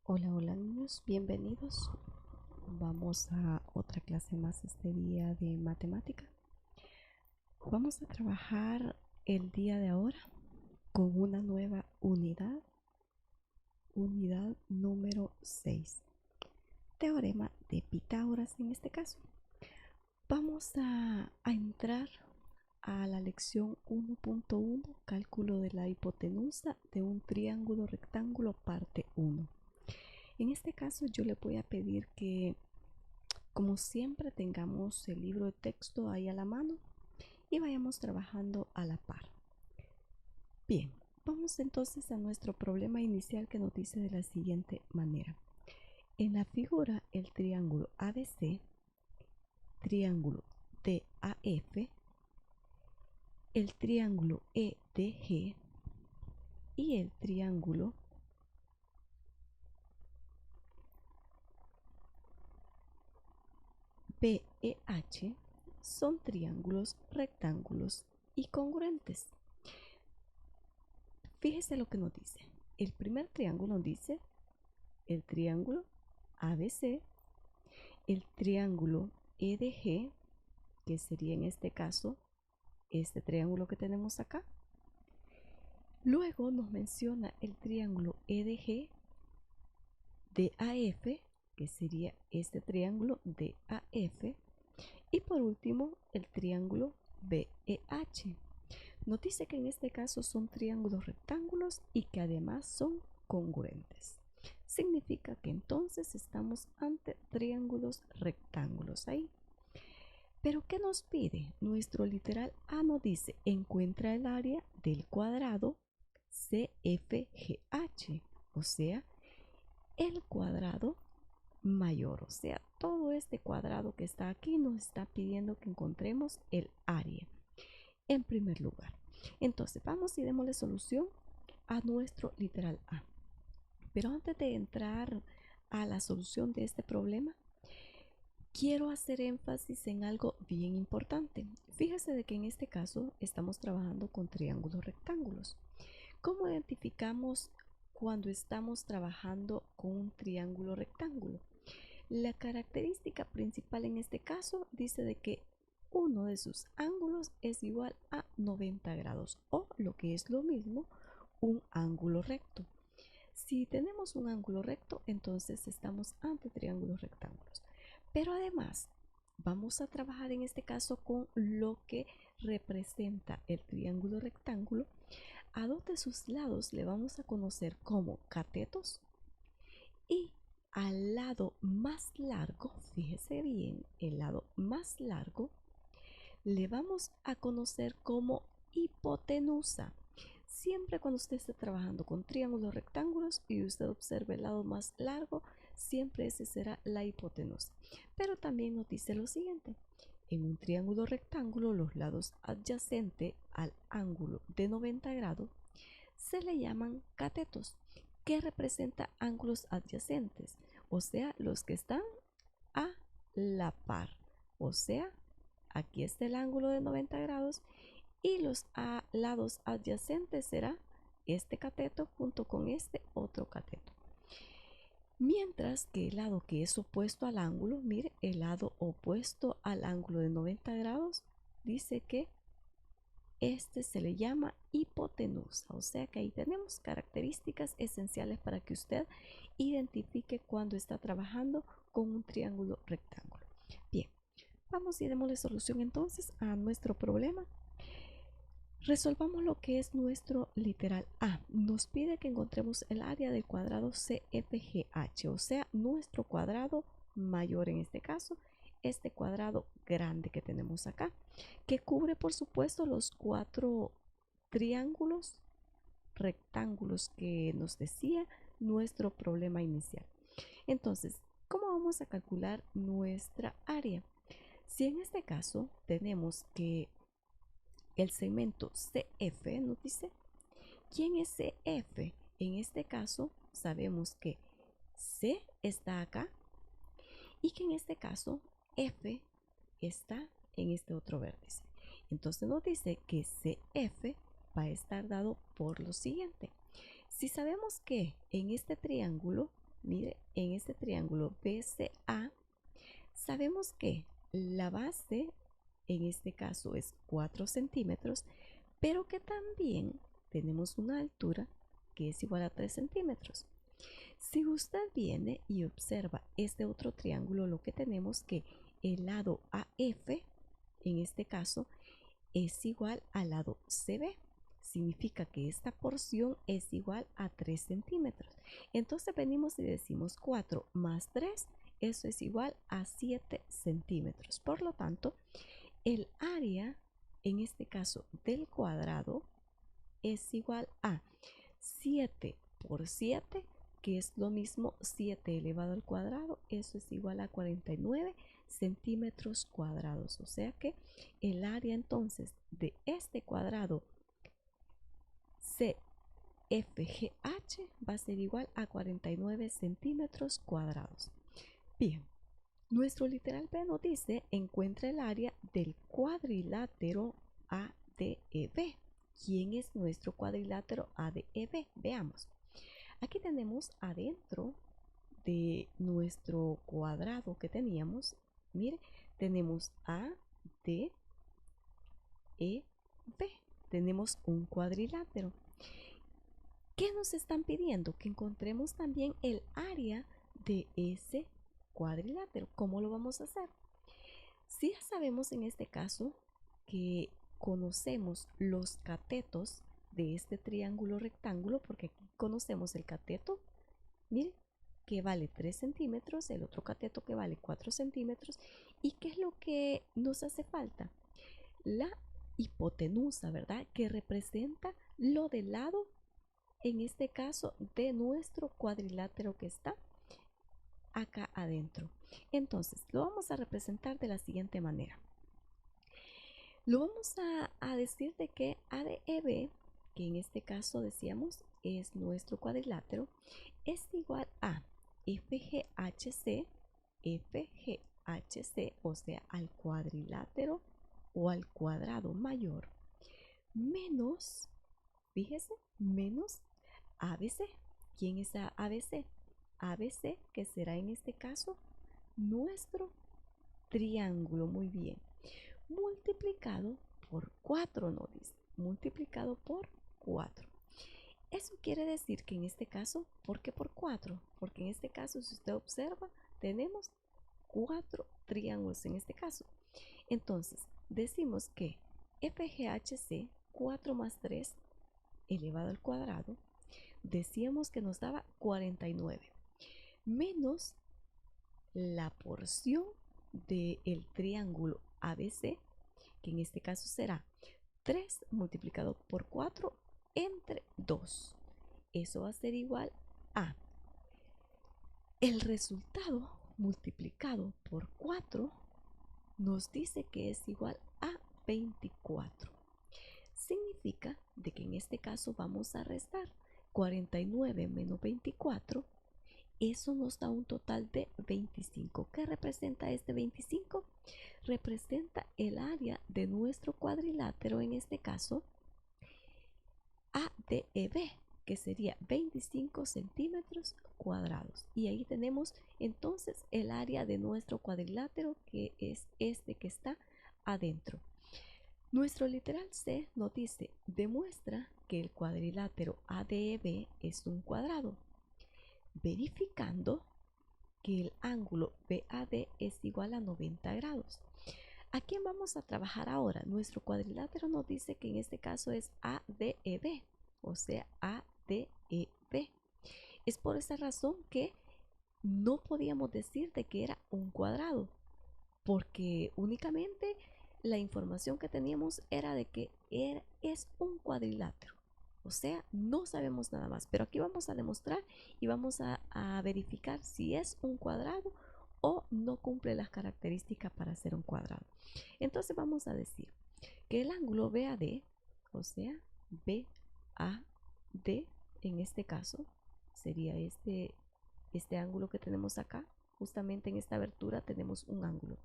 Hola, hola niños, bienvenidos. Vamos a otra clase más este día de matemática. Vamos a trabajar el día de ahora con una nueva unidad número 6. Teorema de Pitágoras en este caso. Vamos a entrar a la lección 1.1, cálculo de la hipotenusa de un triángulo rectángulo parte 1. En este caso yo le voy a pedir que, como siempre, tengamos el libro de texto ahí a la mano y vayamos trabajando a la par. Bien, vamos entonces a nuestro problema inicial que nos dice de la siguiente manera. En la figura el triángulo ABC, triángulo DAF, el triángulo EDG y el triángulo BEH son triángulos rectángulos y congruentes. Fíjese lo que nos dice. El primer triángulo nos dice el triángulo ABC, el triángulo EDG, que sería en este caso este triángulo que tenemos acá. Luego nos menciona el triángulo EDG DAF, que sería este triángulo DAF. Y por último, el triángulo BEH. Nos dice que en este caso son triángulos rectángulos y que además son congruentes. Significa que entonces estamos ante triángulos rectángulos ahí. Pero ¿qué nos pide? Nuestro literal A nos dice, encuentra el área del cuadrado CFGH, o sea, el cuadrado mayor, o sea, todo este cuadrado que está aquí nos está pidiendo que encontremos el área en primer lugar. Entonces vamos y démosle solución a nuestro literal A. Pero antes de entrar a la solución de este problema, quiero hacer énfasis en algo bien importante. Fíjese de que en este caso estamos trabajando con triángulos rectángulos. ¿Cómo identificamos cuando estamos trabajando con un triángulo rectángulo? La característica principal en este caso dice de que uno de sus ángulos es igual a 90 grados o, lo que es lo mismo, un ángulo recto. Si tenemos un ángulo recto, entonces estamos ante triángulos rectángulos. Pero además, vamos a trabajar en este caso con lo que representa el triángulo rectángulo. A dos de sus lados le vamos a conocer como catetos y al lado más largo, fíjese bien, el lado más largo, le vamos a conocer como hipotenusa. Siempre cuando usted esté trabajando con triángulos rectángulos y usted observe el lado más largo, siempre ese será la hipotenusa. Pero también nos dice lo siguiente. En un triángulo rectángulo, los lados adyacentes al ángulo de 90 grados se le llaman catetos, que representa ángulos adyacentes, o sea, los que están a la par. O sea, aquí está el ángulo de 90 grados y los lados adyacentes será este cateto junto con este otro cateto. Mientras que el lado que es opuesto al ángulo, mire, el lado opuesto al ángulo de 90 grados, dice que este se le llama hipotenusa. O sea que ahí tenemos características esenciales para que usted identifique cuando está trabajando con un triángulo rectángulo. Bien, vamos y démosle solución entonces a nuestro problema. Resolvamos lo que es nuestro literal A. Nos pide que encontremos el área del cuadrado CFGH, o sea, nuestro cuadrado mayor en este caso, este cuadrado grande que tenemos acá, que cubre por supuesto los 4 triángulos rectángulos que nos decía nuestro problema inicial. Entonces, ¿cómo vamos a calcular nuestra área? Si en este caso tenemos que el segmento CF nos dice, ¿quién es CF? En este caso sabemos que C está acá y que en este caso F está en este otro vértice. Entonces nos dice que CF va a estar dado por lo siguiente. Si sabemos que en este triángulo mire, en este triángulo BCA, sabemos que la base en este caso es 4 centímetros, pero que también tenemos una altura que es igual a 3 centímetros. Si usted viene y observa este otro triángulo, lo que tenemos que el lado AF, en este caso, es igual al lado CB. Significa que esta porción es igual a 3 centímetros. Entonces venimos y decimos 4 más 3, eso es igual a 7 centímetros. Por lo tanto, el área, en este caso del cuadrado, es igual a 7 por 7, que es lo mismo 7 elevado al cuadrado, eso es igual a 49 centímetros cuadrados. O sea que el área entonces de este cuadrado CFGH va a ser igual a 49 centímetros cuadrados. Bien, nuestro literal B nos dice encuentra el área del cuadrilátero ADEB. ¿Quién es nuestro cuadrilátero ADEB? Veamos. Aquí tenemos adentro de nuestro cuadrado que teníamos, mire, tenemos A, D, E, B. Tenemos un cuadrilátero. ¿Qué nos están pidiendo? Que encontremos también el área de ese cuadrilátero. ¿Cómo lo vamos a hacer? Si ya sabemos en este caso que conocemos los catetos de este triángulo rectángulo, porque aquí conocemos el cateto, mire, que vale 3 centímetros, el otro cateto que vale 4 centímetros. ¿Y qué es lo que nos hace falta? La hipotenusa, ¿verdad? Que representa lo del lado, en este caso, de nuestro cuadrilátero que está acá adentro. Entonces, lo vamos a representar de la siguiente manera. Lo vamos a decir de que ADEB, que en este caso decíamos es nuestro cuadrilátero, es igual a FGHC, FGHC, o sea, al cuadrilátero o al cuadrado mayor, menos, fíjese, menos ABC. ¿Quién es ABC? ABC, que será en este caso nuestro triángulo, muy bien, multiplicado por 4, nos dice, multiplicado por 4. Eso quiere decir que en este caso, ¿por qué por 4? Porque en este caso, si usted observa, tenemos 4 triángulos en este caso. Entonces, decimos que FGHC 4 más 3 elevado al cuadrado, decíamos que nos daba 49, menos la porción del triángulo ABC, que en este caso será 3 multiplicado por 4 entre 2. Eso va a ser igual a el resultado multiplicado por 4, nos dice que es igual a 24. Significa de que en este caso vamos a restar 49 menos 24. Eso nos da un total de 25. ¿Qué representa este 25? Representa el área de nuestro cuadrilátero, en este caso ADEB, que sería 25 centímetros cuadrados. Y ahí tenemos entonces el área de nuestro cuadrilátero, que es este que está adentro. Nuestro literal C nos dice, demuestra que el cuadrilátero ADEB es un cuadrado, verificando que el ángulo BAD es igual a 90 grados. ¿A quién vamos a trabajar ahora? Nuestro cuadrilátero nos dice que en este caso es ADEB, o sea, ADEB. Es por esa razón que no podíamos decir de que era un cuadrado, porque únicamente la información que teníamos era de que es un cuadrilátero. O sea, no sabemos nada más, pero aquí vamos a demostrar y vamos a verificar si es un cuadrado o no cumple las características para ser un cuadrado. Entonces vamos a decir que el ángulo BAD, o sea, BAD, en este caso, sería este ángulo que tenemos acá. Justamente en esta abertura tenemos un ángulo.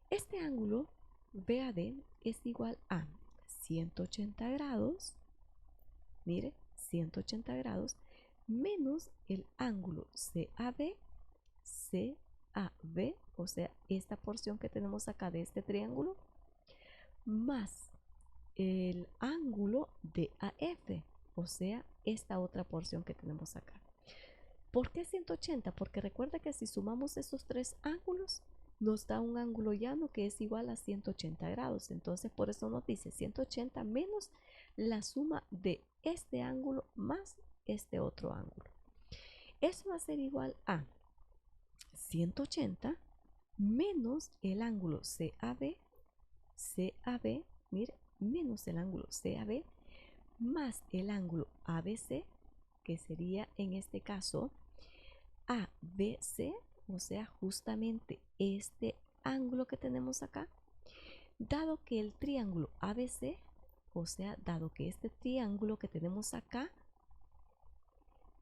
Este ángulo BAD es igual a 180 grados, mire, 180 grados menos el ángulo CAB, o sea, esta porción que tenemos acá de este triángulo, más el ángulo DAF, o sea, esta otra porción que tenemos acá. ¿Por qué 180? Porque recuerda que si sumamos estos tres ángulos, nos da un ángulo llano que es igual a 180 grados. Entonces, por eso nos dice 180 menos la suma de este ángulo más este otro ángulo. Eso va a ser igual a 180 menos el ángulo CAB, mire, menos el ángulo CAB más el ángulo ABC, que sería en este caso ABC, o sea, justamente este ángulo que tenemos acá, dado que el triángulo ABC, o sea, dado que este triángulo que tenemos acá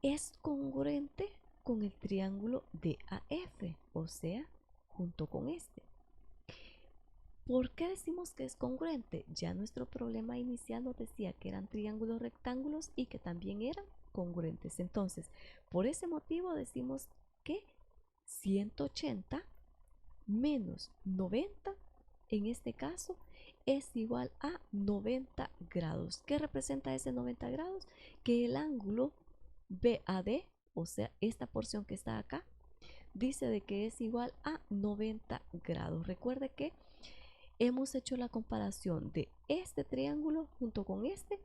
es congruente con el triángulo DAF, o sea, junto con este. ¿Por qué decimos que es congruente? Ya nuestro problema inicial nos decía que eran triángulos rectángulos y que también eran congruentes. Entonces, por ese motivo decimos que 180 menos 90, en este caso, es igual a 90 grados. ¿Qué representa ese 90 grados? Que el ángulo BAD, o sea, esta porción que está acá, dice de que es igual a 90 grados. Recuerde que hemos hecho la comparación de este triángulo junto con este,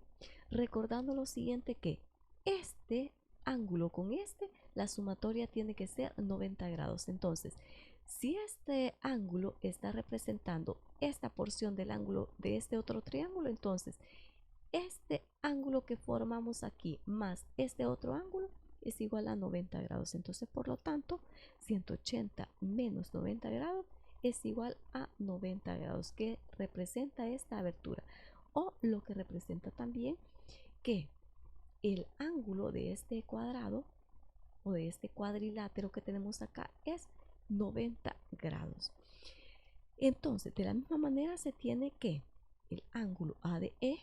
recordando lo siguiente, que este ángulo con este, la sumatoria tiene que ser 90 grados. Entonces, si este ángulo está representando esta porción del ángulo de este otro triángulo, entonces este ángulo que formamos aquí más este otro ángulo es igual a 90 grados. Entonces, por lo tanto, 180 menos 90 grados es igual a 90 grados, que representa esta abertura. O lo que representa también que el ángulo de este cuadrado o de este cuadrilátero que tenemos acá es 90 grados. Entonces, de la misma manera se tiene que el ángulo ADE,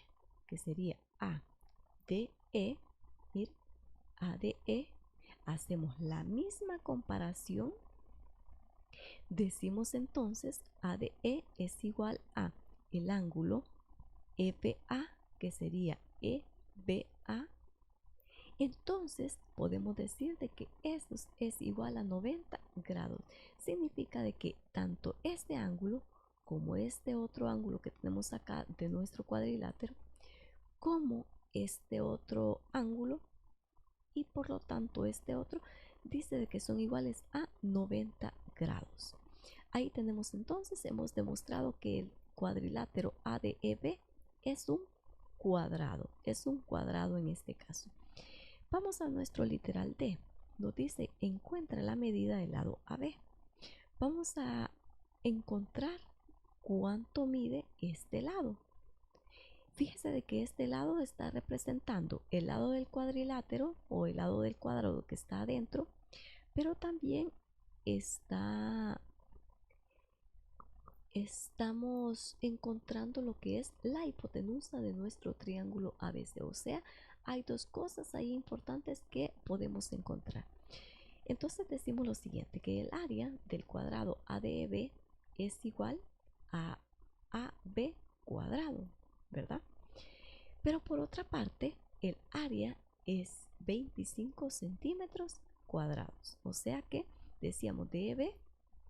que sería ADE, mire, ADE, hacemos la misma comparación. Decimos entonces ADE es igual a el ángulo EBA, que sería EBA. Entonces podemos decir de que esto es igual a 90 grados. Significa de que tanto este ángulo como este otro ángulo que tenemos acá de nuestro cuadrilátero, como este otro ángulo y por lo tanto este otro, dice de que son iguales a 90 grados. Ahí tenemos entonces, hemos demostrado que el cuadrilátero ADEB es un cuadrado en este caso. Vamos a nuestro literal D. Nos dice, encuentra la medida del lado AB. Vamos a encontrar cuánto mide este lado. Fíjese de que este lado está representando el lado del cuadrilátero o el lado del cuadrado que está adentro, pero también estamos encontrando lo que es la hipotenusa de nuestro triángulo ABC. O sea, hay dos cosas ahí importantes que podemos encontrar. Entonces decimos lo siguiente, que el área del cuadrado ADB es igual a AB cuadrado, ¿verdad? Pero por otra parte, el área es 25 centímetros cuadrados. O sea que decíamos DB,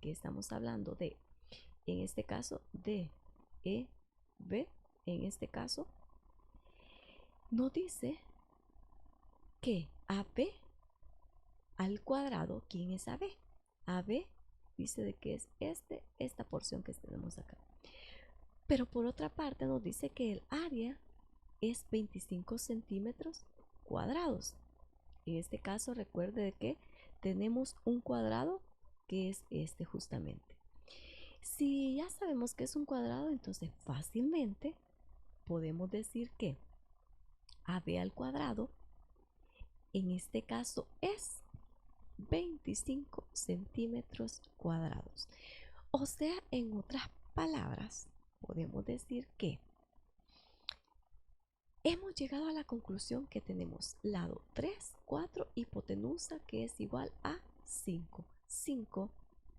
que estamos hablando de, en este caso, DEB, en este caso, nos dice que AB al cuadrado, ¿quién es AB? AB dice de que es esta porción que tenemos acá. Pero por otra parte nos dice que el área es 25 centímetros cuadrados. En este caso recuerde de que tenemos un cuadrado que es este justamente. Si ya sabemos que es un cuadrado, entonces fácilmente podemos decir que AB al cuadrado en este caso es 25 centímetros cuadrados. O sea, en otras palabras, podemos decir que Hemos llegado a la conclusión que tenemos lado 3, 4, hipotenusa, que es igual a 5. 5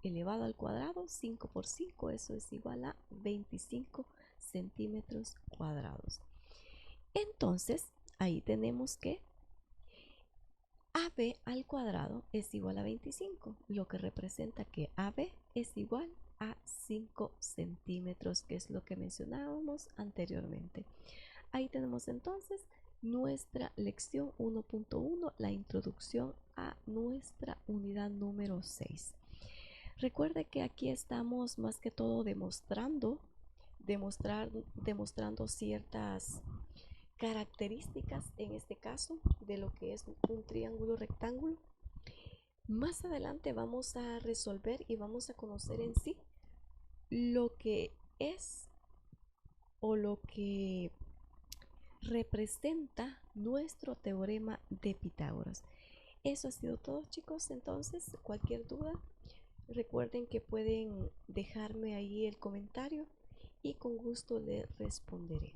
elevado al cuadrado, 5 por 5, eso es igual a 25 centímetros cuadrados. Entonces, ahí tenemos que AB al cuadrado es igual a 25, lo que representa que AB es igual a 5 centímetros, que es lo que mencionábamos anteriormente. Ahí tenemos entonces nuestra lección 1.1, la introducción a nuestra unidad número 6. Recuerde que aquí estamos más que todo demostrando ciertas características, en este caso, de lo que es un triángulo rectángulo. Más adelante vamos a resolver y vamos a conocer en sí lo que es o lo que representa nuestro teorema de Pitágoras. Eso ha sido todo, chicos. Entonces, cualquier duda, recuerden que pueden dejarme ahí el comentario y con gusto le responderé.